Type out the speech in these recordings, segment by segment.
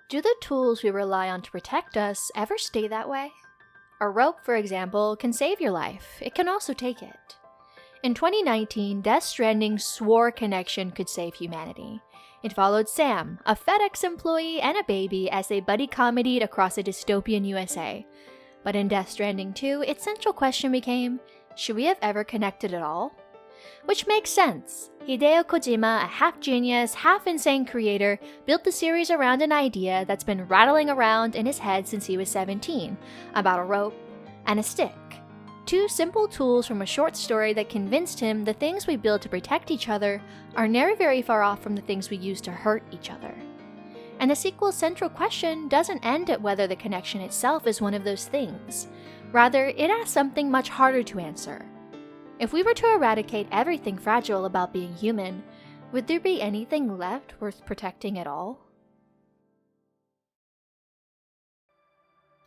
Do the tools we rely on to protect us ever stay that way? A rope, for example, can save your life. It can also take it. In 2019, Death Stranding swore connection could save humanity. It followed Sam, a FedEx employee and a baby, as they buddy-comedied across a dystopian USA. But in Death Stranding 2, its central question became, should we have ever connected at all? Which makes sense. Hideo Kojima, a half-genius, half-insane creator, built the series around an idea that's been rattling around in his head since he was 17, about a rope and a stick. Two simple tools from a short story that convinced him the things we build to protect each other are never very far off from the things we use to hurt each other. And the sequel's central question doesn't end at whether the connection itself is one of those things. Rather, it asks something much harder to answer. If we were to eradicate everything fragile about being human, would there be anything left worth protecting at all?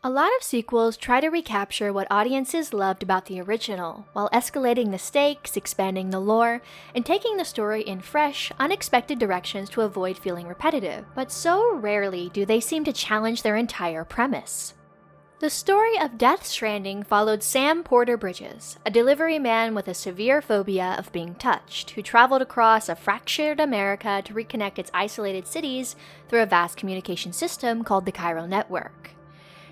A lot of sequels try to recapture what audiences loved about the original, while escalating the stakes, expanding the lore, and taking the story in fresh, unexpected directions to avoid feeling repetitive. But so rarely do they seem to challenge their entire premise. The story of Death Stranding followed Sam Porter Bridges, a delivery man with a severe phobia of being touched, who traveled across a fractured America to reconnect its isolated cities through a vast communication system called the Chiral Network.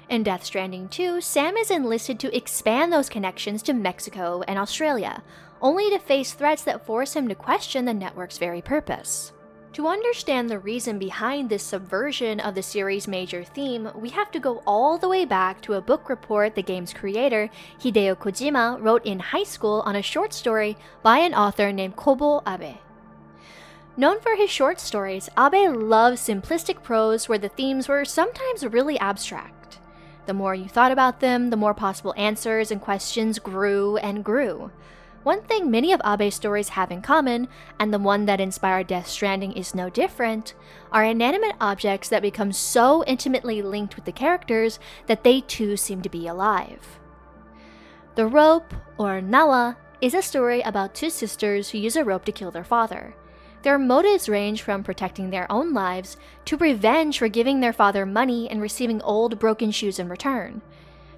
In Death Stranding 2, Sam is enlisted to expand those connections to Mexico and Australia, only to face threats that force him to question the network's very purpose. To understand the reason behind this subversion of the series' major theme, we have to go all the way back to a book report the game's creator, Hideo Kojima, wrote in high school on a short story by an author named Kobo Abe. Known for his short stories, Abe loved simplistic prose where the themes were sometimes really abstract. The more you thought about them, the more possible answers and questions grew and grew. One thing many of Abe's stories have in common, and the one that inspired Death Stranding is no different, are inanimate objects that become so intimately linked with the characters that they too seem to be alive. The Rope, or Nawa, is a story about two sisters who use a rope to kill their father. Their motives range from protecting their own lives to revenge for giving their father money and receiving old broken shoes in return.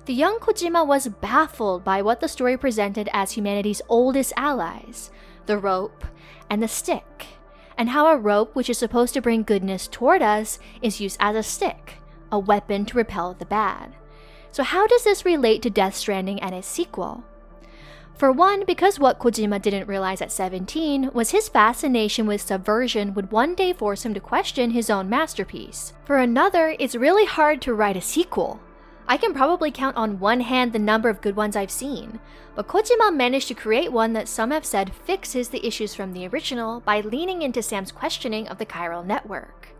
The young Kojima was baffled by what the story presented as humanity's oldest allies, the rope and the stick, and how a rope which is supposed to bring goodness toward us is used as a stick, a weapon to repel the bad. So how does this relate to Death Stranding and its sequel? For one, because what Kojima didn't realize at 17 was his fascination with subversion would one day force him to question his own masterpiece. For another, it's really hard to write a sequel. I can probably count on one hand the number of good ones I've seen, but Kojima managed to create one that some have said fixes the issues from the original by leaning into Sam's questioning of the Chiral Network.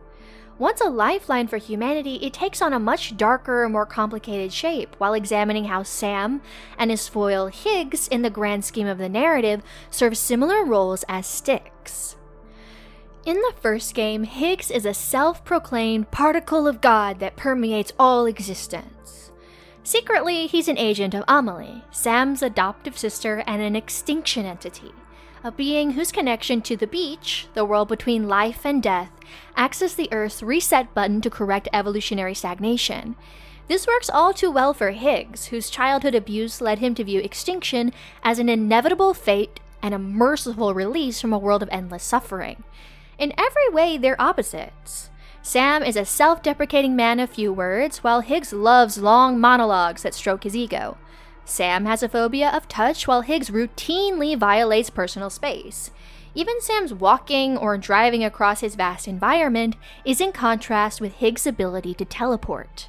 Once a lifeline for humanity, it takes on a much darker, more complicated shape while examining how Sam and his foil Higgs, in the grand scheme of the narrative, serve similar roles as sticks. In the first game, Higgs is a self-proclaimed particle of God that permeates all existence. Secretly, he's an agent of Amelie, Sam's adoptive sister and an extinction entity, a being whose connection to the beach, the world between life and death, acts as the Earth's reset button to correct evolutionary stagnation. This works all too well for Higgs, whose childhood abuse led him to view extinction as an inevitable fate and a merciful release from a world of endless suffering. In every way, they're opposites. Sam is a self-deprecating man of few words, while Higgs loves long monologues that stroke his ego. Sam has a phobia of touch, while Higgs routinely violates personal space. Even Sam's walking or driving across his vast environment is in contrast with Higgs' ability to teleport.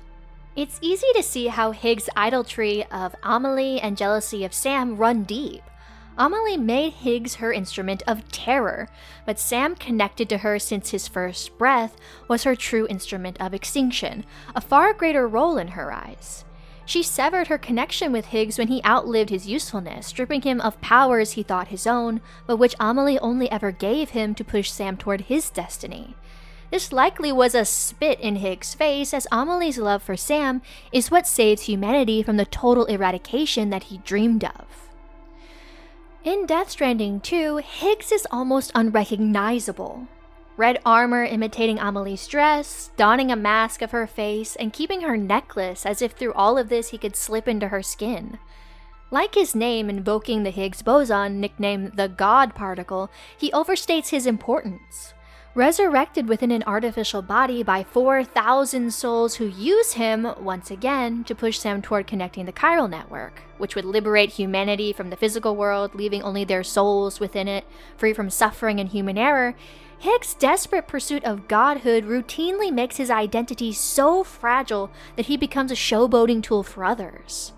It's easy to see how Higgs' idolatry of Amelie and jealousy of Sam run deep. Amelie made Higgs her instrument of terror, but Sam, connected to her since his first breath, was her true instrument of extinction, a far greater role in her eyes. She severed her connection with Higgs when he outlived his usefulness, stripping him of powers he thought his own, but which Amelie only ever gave him to push Sam toward his destiny. This likely was a spit in Higgs' face, as Amelie's love for Sam is what saves humanity from the total eradication that he dreamed of. In Death Stranding 2, Higgs is almost unrecognizable. red armor imitating Amelie's dress, donning a mask of her face, and keeping her necklace as if through all of this he could slip into her skin. Like his name invoking the Higgs boson, nicknamed the God Particle, he overstates his importance. Resurrected within an artificial body by 4,000 souls who use him, once again, to push Sam toward connecting the chiral network, which would liberate humanity from the physical world, leaving only their souls within it, free from suffering and human error, Higgs' desperate pursuit of godhood routinely makes his identity so fragile that he becomes a showboating tool for others.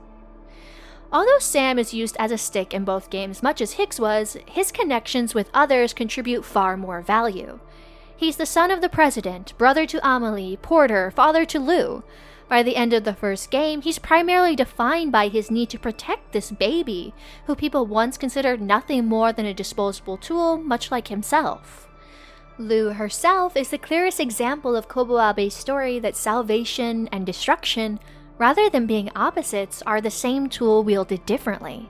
Although Sam is used as a stick in both games much as Higgs was, his connections with others contribute far more value. He's the son of the president, brother to Amelie, porter, father to Lou. By the end of the first game, he's primarily defined by his need to protect this baby, who people once considered nothing more than a disposable tool, much like himself. Lou herself is the clearest example of Kobo Abe's story that salvation and destruction, rather than being opposites, are the same tool wielded differently.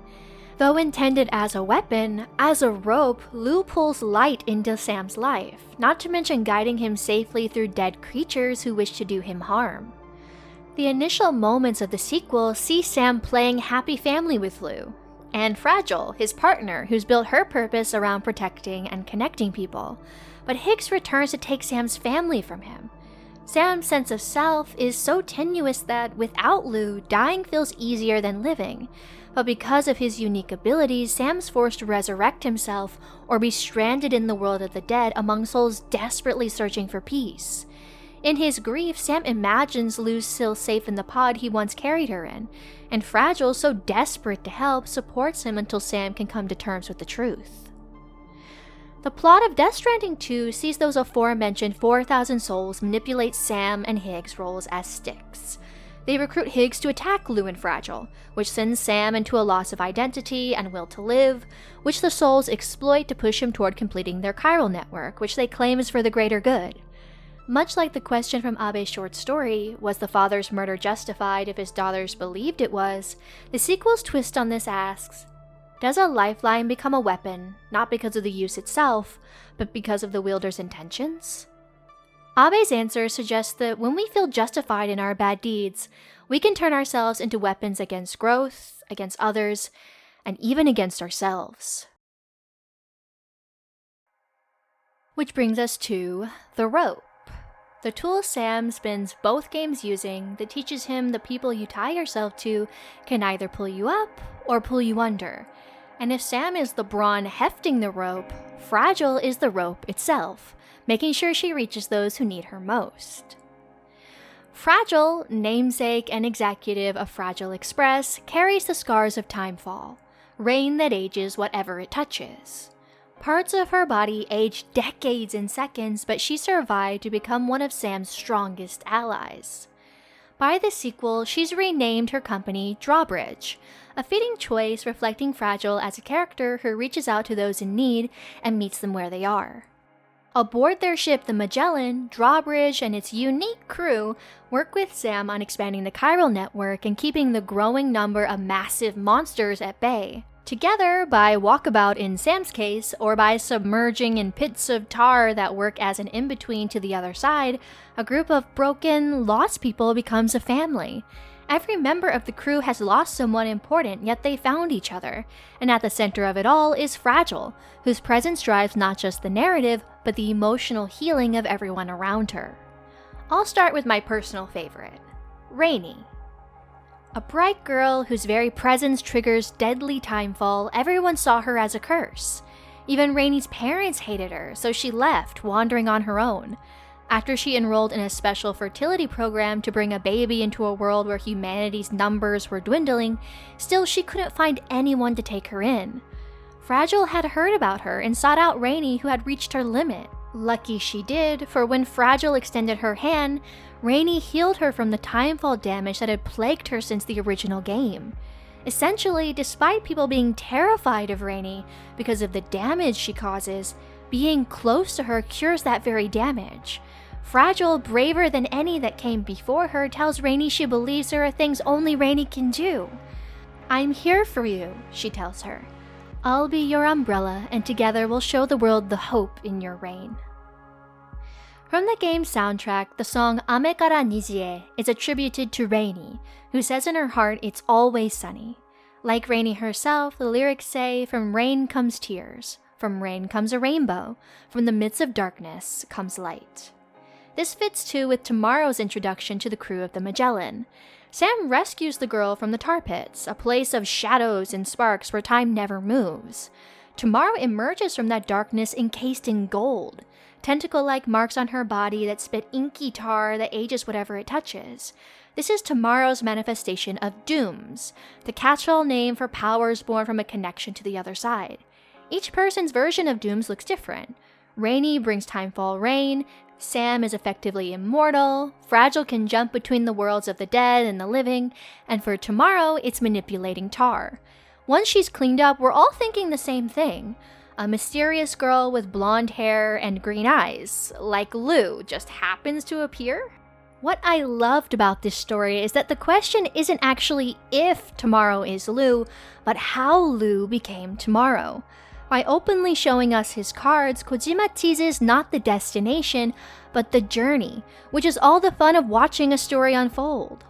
Though intended as a weapon, as a rope, Lou pulls light into Sam's life, not to mention guiding him safely through dead creatures who wish to do him harm. The initial moments of the sequel see Sam playing happy family with Lou, and Fragile, his partner, who's built her purpose around protecting and connecting people, but Higgs returns to take Sam's family from him. Sam's sense of self is so tenuous that, without Lou, dying feels easier than living. But because of his unique abilities, Sam's forced to resurrect himself or be stranded in the world of the dead among souls desperately searching for peace. In his grief, Sam imagines Lou still safe in the pod he once carried her in, and Fragile, so desperate to help, supports him until Sam can come to terms with the truth. The plot of Death Stranding 2 sees those aforementioned 4,000 souls manipulate Sam and Higgs' roles as sticks. They recruit Higgs to attack Lou and Fragile, which sends Sam into a loss of identity and will to live, which the souls exploit to push him toward completing their chiral network, which they claim is for the greater good. Much like the question from Abe's short story, was the father's murder justified if his daughters believed it was, the sequel's twist on this asks, does a lifeline become a weapon, not because of the use itself, but because of the wielder's intentions? Abe's answer suggests that when we feel justified in our bad deeds, we can turn ourselves into weapons against growth, against others, and even against ourselves. Which brings us to the rope. The tool Sam spends both games using that teaches him the people you tie yourself to can either pull you up or pull you under. And if Sam is the brawn hefting the rope, Fragile is the rope itself, making sure she reaches those who need her most. Fragile, namesake and executive of Fragile Express, carries the scars of timefall, rain that ages whatever it touches. Parts of her body age decades in seconds, but she survived to become one of Sam's strongest allies. By the sequel, she's renamed her company Drawbridge, a fitting choice reflecting Fragile as a character who reaches out to those in need and meets them where they are. Aboard their ship, the Magellan, Drawbridge and its unique crew work with Sam on expanding the chiral network and keeping the growing number of massive monsters at bay. Together, by walkabout in Sam's case, or by submerging in pits of tar that work as an in-between to the other side, a group of broken, lost people becomes a family. Every member of the crew has lost someone important, yet they found each other. And at the center of it all is Fragile, whose presence drives not just the narrative, but the emotional healing of everyone around her. I'll start with my personal favorite, Rainy. A bright girl whose very presence triggers deadly timefall, everyone saw her as a curse. Even Rainy's parents hated her, so she left, wandering on her own. After she enrolled in a special fertility program to bring a baby into a world where humanity's numbers were dwindling, still she couldn't find anyone to take her in. Fragile had heard about her and sought out Rainy, who had reached her limit. Lucky she did, for when Fragile extended her hand, Rainy healed her from the timefall damage that had plagued her since the original game. Essentially, despite people being terrified of Rainy because of the damage she causes, being close to her cures that very damage. Fragile, braver than any that came before her, tells Rainy she believes there are things only Rainy can do. "I'm here for you," she tells her. "I'll be your umbrella, and together we'll show the world the hope in your reign." From the game's soundtrack, the song Ame kara Nijie is attributed to Rainy, who says in her heart it's always sunny. Like Rainy herself, the lyrics say, "From rain comes tears, from rain comes a rainbow, from the midst of darkness comes light." This fits too with Tomorrow's introduction to the crew of the Magellan. Sam rescues the girl from the tar pits, a place of shadows and sparks where time never moves. Tomorrow emerges from that darkness encased in gold, tentacle-like marks on her body that spit inky tar that ages whatever it touches. This is Tomorrow's manifestation of 2's, the catch-all name for powers born from a connection to the other side. Each person's version of 2's looks different. Rainy brings timefall rain, Sam is effectively immortal, Fragile can jump between the worlds of the dead and the living, and for Tomorrow, it's manipulating tar. Once she's cleaned up, we're all thinking the same thing. A mysterious girl with blonde hair and green eyes, like Lou, just happens to appear? What I loved about this story is that the question isn't actually if Tomorrow is Lou, but how Lou became Tomorrow. By openly showing us his cards, Kojima teases not the destination, but the journey, which is all the fun of watching a story unfold.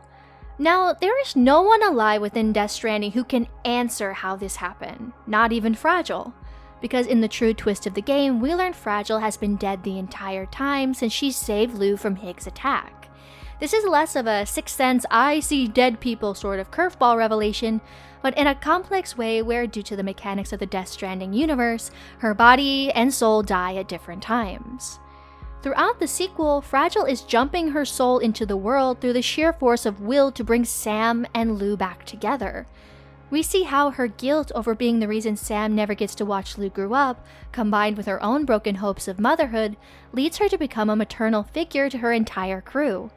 Now, there is no one alive within Death Stranding who can answer how this happened, not even Fragile. Because in the true twist of the game, we learn Fragile has been dead the entire time since she saved Lou from Higgs' attack. This is less of a Sixth Sense, I see dead people sort of curveball revelation, but in a complex way where, due to the mechanics of the Death Stranding universe, her body and soul die at different times. Throughout the sequel, Fragile is jumping her soul into the world through the sheer force of will to bring Sam and Lou back together. We see how her guilt over being the reason Sam never gets to watch Lou grow up, combined with her own broken hopes of motherhood, leads her to become a maternal figure to her entire crew.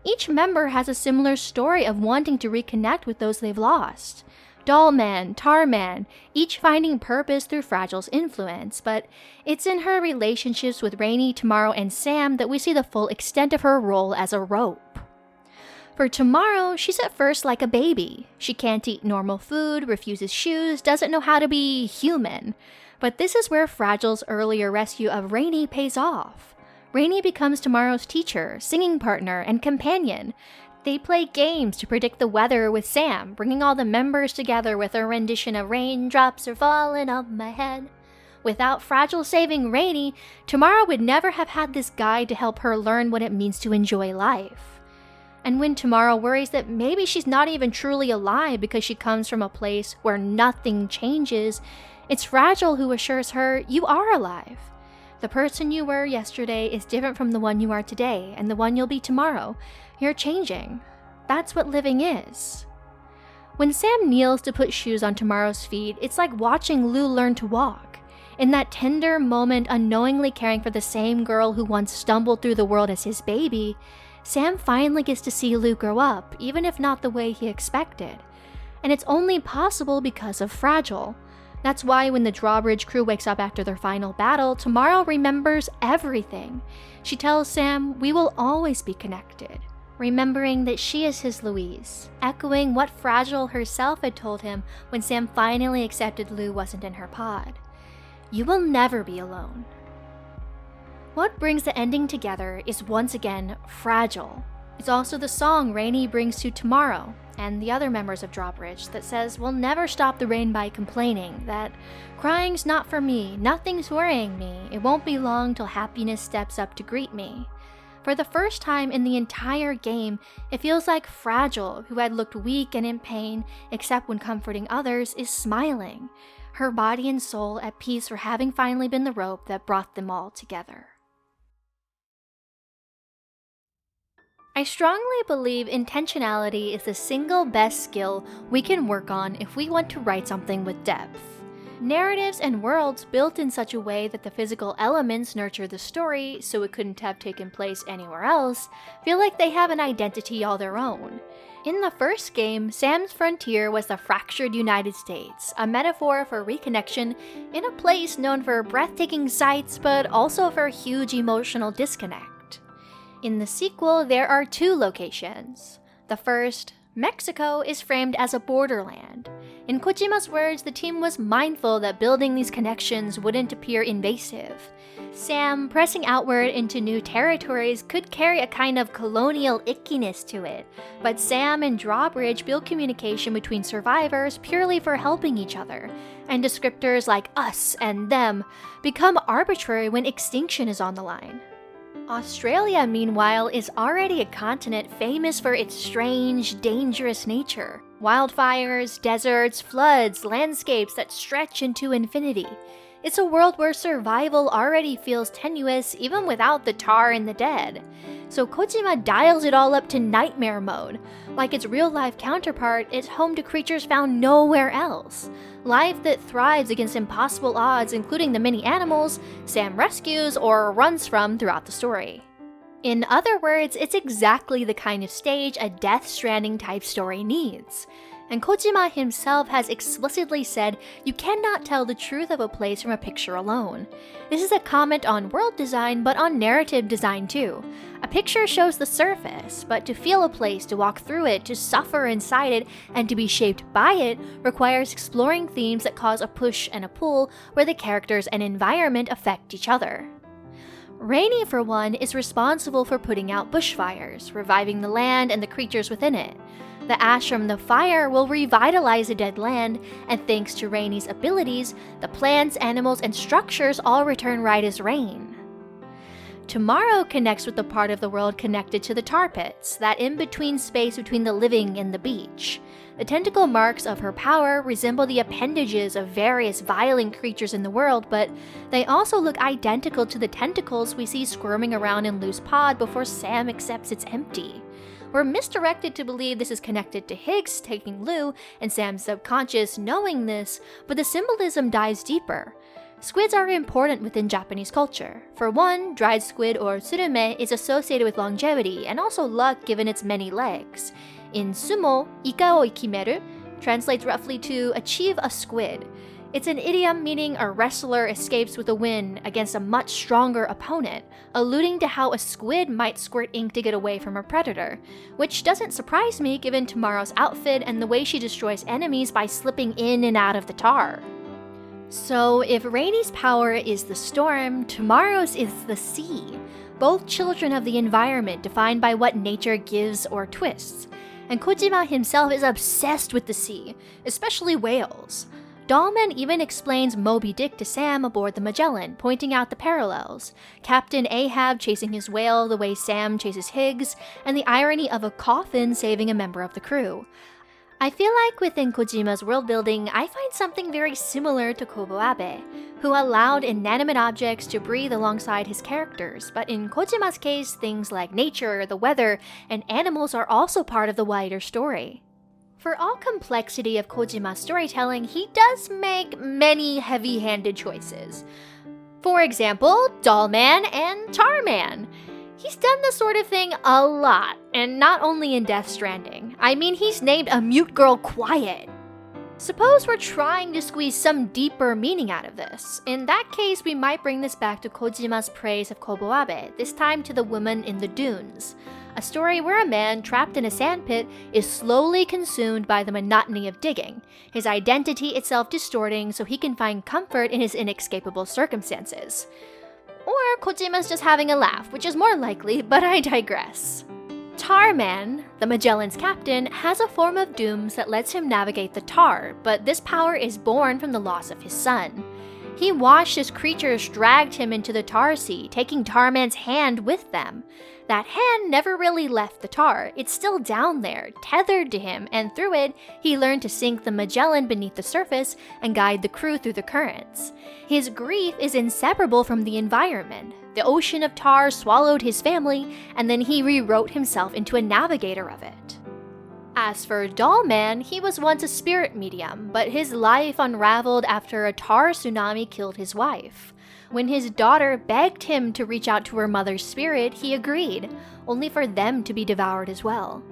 Each member has a similar story of wanting to reconnect with those they've lost. Dollman, Tarman, each finding purpose through Fragile's influence, but it's in her relationships with Rainy, Tomorrow, and Sam that we see the full extent of her role as a rope. For Tomorrow, she's at first like a baby. She can't eat normal food, refuses shoes, doesn't know how to be human. But this is where Fragile's earlier rescue of Rainy pays off. Rainy becomes Tomorrow's teacher, singing partner, and companion. They play games to predict the weather with Sam, bringing all the members together with a rendition of "Raindrops Are Falling on My Head." Without Fragile saving Rainy, Tomorrow would never have had this guide to help her learn what it means to enjoy life. And when Tomorrow worries that maybe she's not even truly alive because she comes from a place where nothing changes, it's Fragile who assures her, "You are alive. The person you were yesterday is different from the one you are today, and the one you'll be tomorrow. You're changing. That's what living is." When Sam kneels to put shoes on Tomorrow's feet, it's like watching Lou learn to walk. In that tender moment, unknowingly caring for the same girl who once stumbled through the world as his baby, Sam finally gets to see Lou grow up, even if not the way he expected. And it's only possible because of Fragile. That's why when the drawbridge crew wakes up after their final battle, Tomorrow remembers everything. She tells Sam, "We will always be connected," remembering that she is his Louise, echoing what Fragile herself had told him when Sam finally accepted Lou wasn't in her pod. "You will never be alone." What brings the ending together is once again Fragile. It's also the song Rainy brings to Tomorrow and the other members of Drawbridge that says we'll never stop the rain by complaining, that crying's not for me, nothing's worrying me, it won't be long till happiness steps up to greet me. For the first time in the entire game, it feels like Fragile, who had looked weak and in pain except when comforting others, is smiling, her body and soul at peace for having finally been the rope that brought them all together. I strongly believe intentionality is the single best skill we can work on if we want to write something with depth. Narratives and worlds built in such a way that the physical elements nurture the story so it couldn't have taken place anywhere else feel like they have an identity all their own. In the first game, Sam's frontier was the fractured United States, a metaphor for reconnection in a place known for breathtaking sights but also for huge emotional disconnect. In the sequel, there are two locations. The first, Mexico, is framed as a borderland. In Kojima's words, the team was mindful that building these connections wouldn't appear invasive. Sam pressing outward into new territories could carry a kind of colonial ickiness to it, but Sam and Drawbridge build communication between survivors purely for helping each other, and descriptors like us and them become arbitrary when extinction is on the line. Australia, meanwhile, is already a continent famous for its strange, dangerous nature. Wildfires, deserts, floods, landscapes that stretch into infinity. It's a world where survival already feels tenuous even without the tar and the dead. So Kojima dials it all up to nightmare mode. Like its real-life counterpart, it's home to creatures found nowhere else. Life that thrives against impossible odds, including the many animals Sam rescues or runs from throughout the story. In other words, it's exactly the kind of stage a Death Stranding type story needs. And Kojima himself has explicitly said you cannot tell the truth of a place from a picture alone. This is a comment on world design, but on narrative design too. A picture shows the surface, but to feel a place, to walk through it, to suffer inside it, and to be shaped by it requires exploring themes that cause a push and a pull where the characters and environment affect each other. Rainy, for one, is responsible for putting out bushfires, reviving the land and the creatures within it. The ash from the fire will revitalize a dead land, and thanks to Rainy's abilities, the plants, animals, and structures all return right as rain. Tomorrow connects with the part of the world connected to the tar pits, that in-between space between the living and the beach. The tentacle marks of her power resemble the appendages of various violent creatures in the world, but they also look identical to the tentacles we see squirming around in Lou's pod before Sam accepts it's empty. We're misdirected to believe this is connected to Higgs taking Lou and Sam's subconscious knowing this, but the symbolism dives deeper. Squids are important within Japanese culture. For one, dried squid or tsurume is associated with longevity and also luck given its many legs. In sumo, ika o ikimeru translates roughly to achieve a squid. It's an idiom meaning a wrestler escapes with a win against a much stronger opponent, alluding to how a squid might squirt ink to get away from a predator, which doesn't surprise me given Tomorrow's outfit and the way she destroys enemies by slipping in and out of the tar. So if Rainy's power is the storm, Tomorrow's is the sea, both children of the environment defined by what nature gives or twists. And Kojima himself is obsessed with the sea, especially whales. Dahlman even explains Moby Dick to Sam aboard the Magellan, pointing out the parallels. Captain Ahab chasing his whale the way Sam chases Higgs, and the irony of a coffin saving a member of the crew. I feel like within Kojima's world building, I find something very similar to Kobo Abe, who allowed inanimate objects to breathe alongside his characters, but in Kojima's case, things like nature, the weather, and animals are also part of the wider story. For all complexity of Kojima's storytelling, he does make many heavy-handed choices. For example, Dollman and Tarman. He's done this sort of thing a lot, and not only in Death Stranding. I mean, he's named a mute girl Quiet. Suppose we're trying to squeeze some deeper meaning out of this. In that case, we might bring this back to Kojima's praise of Kobo Abe, this time to the woman in the dunes. A story where a man trapped in a sandpit is slowly consumed by the monotony of digging, his identity itself distorting so he can find comfort in his inescapable circumstances. Or Kojima's just having a laugh, which is more likely, but I digress. Tarman, the Magellan's captain, has a form of dooms that lets him navigate the tar, but this power is born from the loss of his son. He watched as creatures dragged him into the tar sea, taking Tarman's hand with them. That hand never really left the tar, it's still down there, tethered to him, and through it, he learned to sink the Magellan beneath the surface and guide the crew through the currents. His grief is inseparable from the environment. The ocean of tar swallowed his family, and then he rewrote himself into a navigator of it. As for Dollman, he was once a spirit medium, but his life unraveled after a tar tsunami killed his wife. When his daughter begged him to reach out to her mother's spirit, he agreed, only for them to be devoured as well.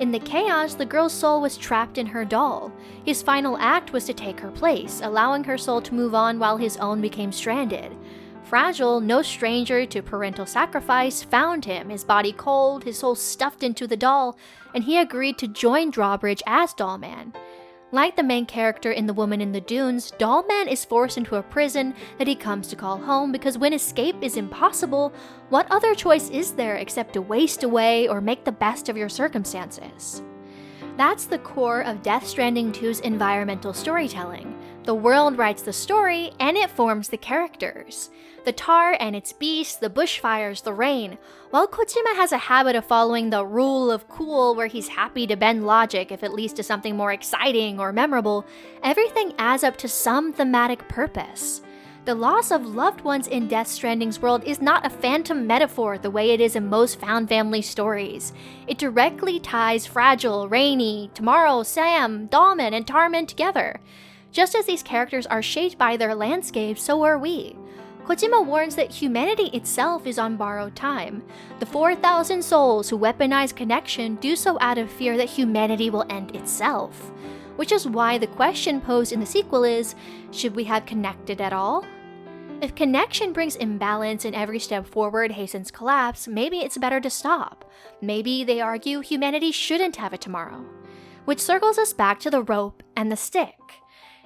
In the chaos, the girl's soul was trapped in her doll. His final act was to take her place, allowing her soul to move on while his own became stranded. Fragile, no stranger to parental sacrifice, found him, his body cold, his soul stuffed into the doll, and he agreed to join Drawbridge as Dollman. Like the main character in The Woman in the Dunes, Doll Man is forced into a prison that he comes to call home because when escape is impossible, what other choice is there except to waste away or make the best of your circumstances? That's the core of Death Stranding 2's environmental storytelling. The world writes the story, and it forms the characters. The tar and its beasts, the bushfires, the rain. While Kojima has a habit of following the rule of cool where he's happy to bend logic if it leads to something more exciting or memorable, everything adds up to some thematic purpose. The loss of loved ones in Death Stranding's world is not a phantom metaphor the way it is in most found family stories. It directly ties Fragile, Rainy, Tomorrow, Sam, Dahlman, and Tarman together. Just as these characters are shaped by their landscape, so are we. Kojima warns that humanity itself is on borrowed time. The 4,000 souls who weaponize connection do so out of fear that humanity will end itself. Which is why the question posed in the sequel is, should we have connected at all? If connection brings imbalance and every step forward hastens collapse, maybe it's better to stop. Maybe, they argue, humanity shouldn't have a tomorrow. Which circles us back to the rope and the stick.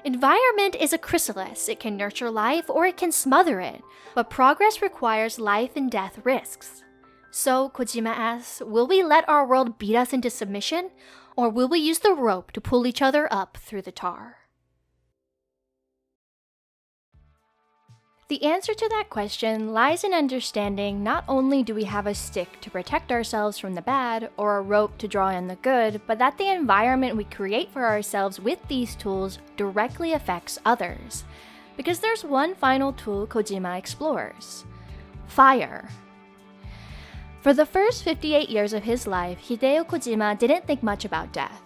Environment is a chrysalis. It can nurture life or it can smother it, but progress requires life and death risks. So, Kojima asks, will we let our world beat us into submission, or will we use the rope to pull each other up through the tar? The answer to that question lies in understanding not only do we have a stick to protect ourselves from the bad or a rope to draw in the good, but that the environment we create for ourselves with these tools directly affects others. Because there's one final tool Kojima explores: fire. For the first 58 years of his life, Hideo Kojima didn't think much about death.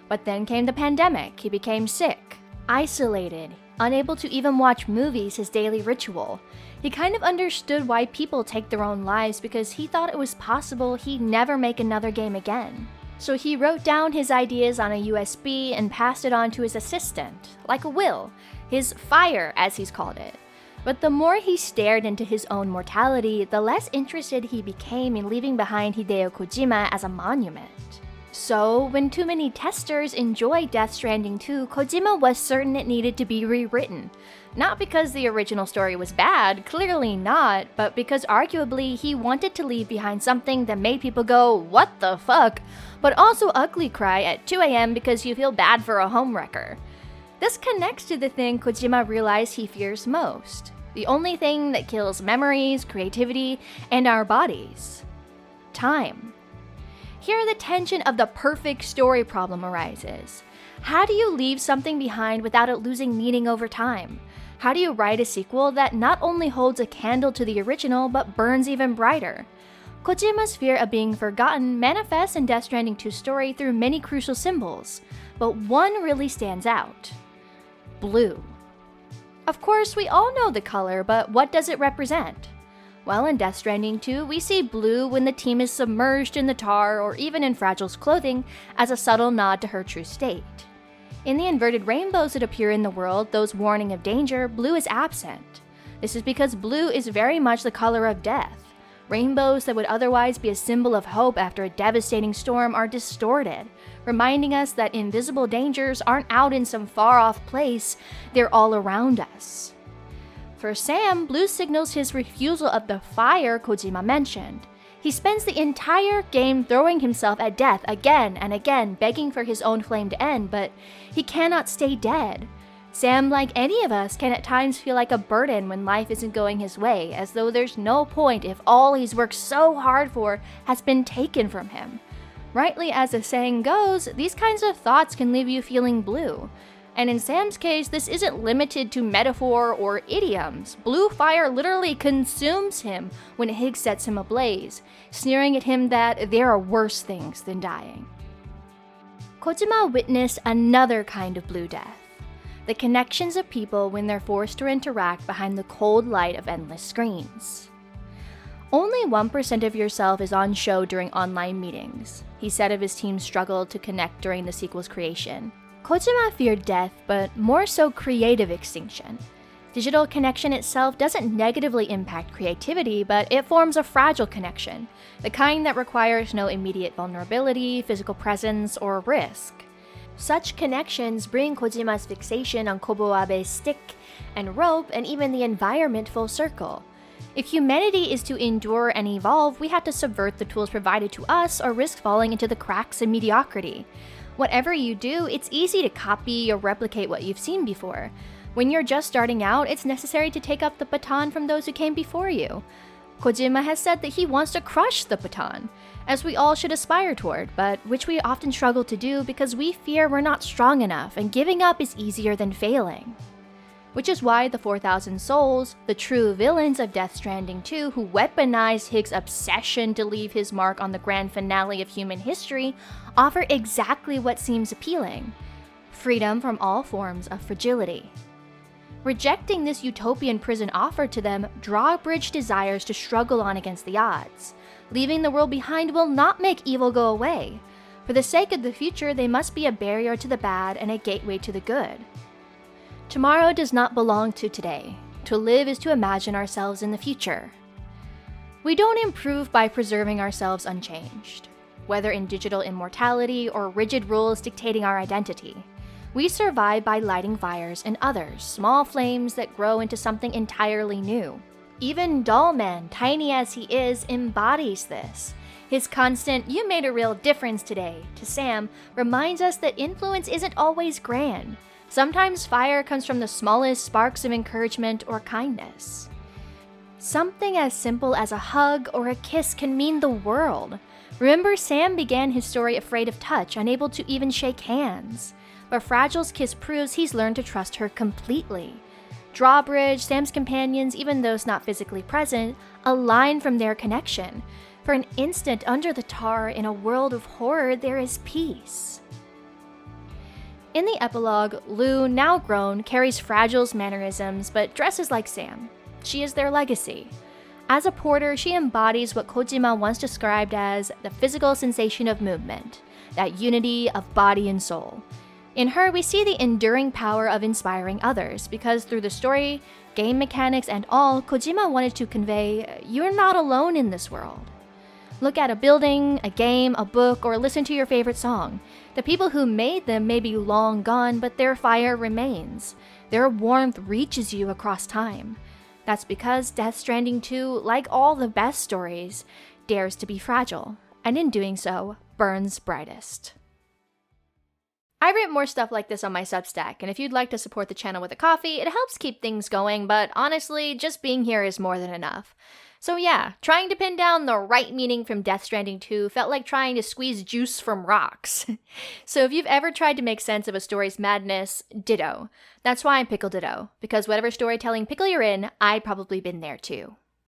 But then came the pandemic. He became sick, isolated, unable to even watch movies, his daily ritual. He kind of understood why people take their own lives because he thought it was possible he'd never make another game again. So he wrote down his ideas on a USB and passed it on to his assistant, like a will, his fire as he's called it. But the more he stared into his own mortality, the less interested he became in leaving behind Hideo Kojima as a monument. So, when too many testers enjoyed Death Stranding 2, Kojima was certain it needed to be rewritten. Not because the original story was bad, clearly not, but because arguably he wanted to leave behind something that made people go, what the fuck? But also ugly cry at 2 a.m. because you feel bad for a homewrecker. This connects to the thing Kojima realized he fears most. The only thing that kills memories, creativity, and our bodies. Time. Here the tension of the perfect story problem arises. How do you leave something behind without it losing meaning over time? How do you write a sequel that not only holds a candle to the original but burns even brighter? Kojima's fear of being forgotten manifests in Death Stranding 2's story through many crucial symbols, but one really stands out: blue. Of course, we all know the color, but what does it represent? Well, in Death Stranding 2, we see blue when the team is submerged in the tar or even in Fragile's clothing as a subtle nod to her true state. In the inverted rainbows that appear in the world, those warning of danger, blue is absent. This is because blue is very much the color of death. Rainbows that would otherwise be a symbol of hope after a devastating storm are distorted, reminding us that invisible dangers aren't out in some far-off place, they're all around us. For Sam, blue signals his refusal of the fire Kojima mentioned. He spends the entire game throwing himself at death again and again, begging for his own flame to end, but he cannot stay dead. Sam, like any of us, can at times feel like a burden when life isn't going his way, as though there's no point if all he's worked so hard for has been taken from him. Rightly as the saying goes, these kinds of thoughts can leave you feeling blue. And in Sam's case, this isn't limited to metaphor or idioms. Blue fire literally consumes him when Higgs sets him ablaze, sneering at him that there are worse things than dying. Kojima witnessed another kind of blue death: the connections of people when they're forced to interact behind the cold light of endless screens. Only 1% of yourself is on show during online meetings, he said of his team's struggle to connect during the sequel's creation. Kojima feared death, but more so creative extinction. Digital connection itself doesn't negatively impact creativity, but it forms a fragile connection, the kind that requires no immediate vulnerability, physical presence, or risk. Such connections bring Kojima's fixation on Kobo Abe's stick and rope and even the environment full circle. If humanity is to endure and evolve, we have to subvert the tools provided to us or risk falling into the cracks and mediocrity. Whatever you do, it's easy to copy or replicate what you've seen before. When you're just starting out, it's necessary to take up the baton from those who came before you. Kojima has said that he wants to crush the baton, as we all should aspire toward, but which we often struggle to do because we fear we're not strong enough and giving up is easier than failing. Which is why the 4,000 Souls, the true villains of Death Stranding 2 who weaponized Higgs' obsession to leave his mark on the grand finale of human history, offer exactly what seems appealing: freedom from all forms of fragility. Rejecting this utopian prison offered to them, Drawbridge desires to struggle on against the odds. Leaving the world behind will not make evil go away. For the sake of the future, they must be a barrier to the bad and a gateway to the good. Tomorrow does not belong to today. To live is to imagine ourselves in the future. We don't improve by preserving ourselves unchanged, whether in digital immortality or rigid rules dictating our identity. We survive by lighting fires in others, small flames that grow into something entirely new. Even Dollman, tiny as he is, embodies this. His constant, "You made a real difference today," to Sam, reminds us that influence isn't always grand. Sometimes fire comes from the smallest sparks of encouragement or kindness. Something as simple as a hug or a kiss can mean the world. Remember, Sam began his story afraid of touch, unable to even shake hands. But Fragile's kiss proves he's learned to trust her completely. Drawbridge, Sam's companions, even those not physically present, align from their connection. For an instant under the tar, in a world of horror, there is peace. In the epilogue, Lou, now grown, carries Fragile's mannerisms but dresses like Sam. She is their legacy. As a porter, she embodies what Kojima once described as the physical sensation of movement, that unity of body and soul. In her, we see the enduring power of inspiring others, because through the story, game mechanics, and all, Kojima wanted to convey, you're not alone in this world. Look at a building, a game, a book, or listen to your favorite song. The people who made them may be long gone, but their fire remains. Their warmth reaches you across time. That's because Death Stranding 2, like all the best stories, dares to be fragile, and in doing so, burns brightest. I write more stuff like this on my Substack, and if you'd like to support the channel with a coffee, it helps keep things going, but honestly, just being here is more than enough. So yeah, trying to pin down the right meaning from Death Stranding 2 felt like trying to squeeze juice from rocks. So if you've ever tried to make sense of a story's madness, ditto. That's why I'm Pickle Ditto, because whatever storytelling pickle you're in, I'd probably been there too.